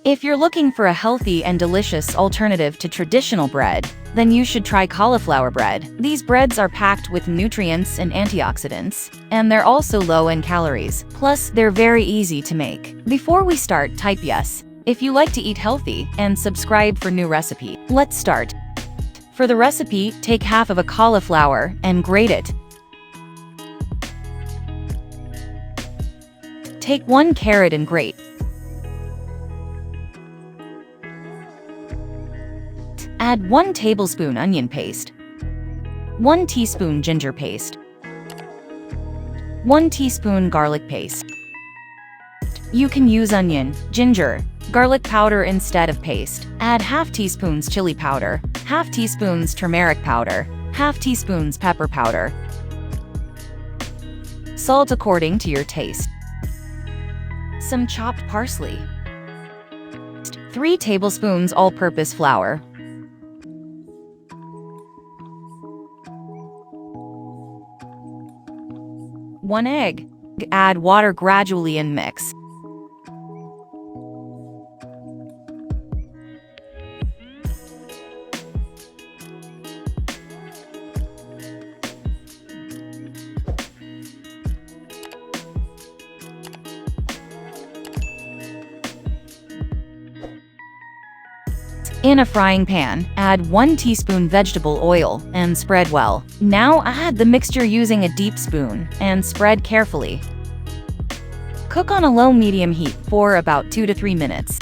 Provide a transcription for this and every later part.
If you're looking for a healthy and delicious alternative to traditional bread, then you should try cauliflower bread. These breads are packed with nutrients and antioxidants, and they're also low in calories. Plus, they're very easy to make. Before we start, type yes if you like to eat healthy, and subscribe for new recipe. Let's start. For the recipe, take half of a cauliflower and grate it. Take 1 carrot and grate. Add 1 tablespoon onion paste, 1 teaspoon ginger paste, 1 teaspoon garlic paste. You can use onion, ginger, garlic powder instead of paste. Add half teaspoons chili powder, half teaspoons turmeric powder, half teaspoons pepper powder. Salt according to your taste. Some chopped parsley. 3 tablespoons all-purpose flour. 1 egg. Add water gradually and mix. In a frying pan, add 1 teaspoon vegetable oil and spread well. Now add the mixture using a deep spoon and spread carefully. Cook on a low-medium heat for about 2 to 3 minutes.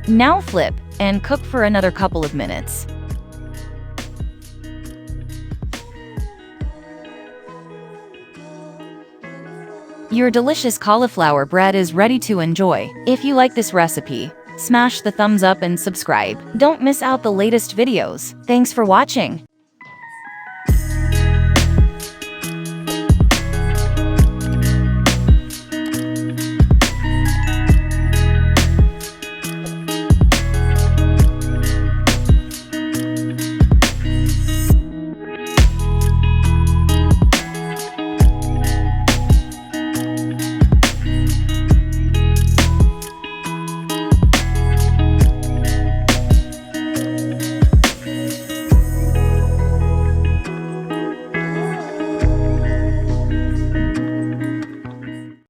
Now flip and cook for another couple of minutes. Your delicious cauliflower bread is ready to enjoy. If you like this recipe, smash the thumbs up and subscribe. Don't miss out the latest videos. Thanks for watching.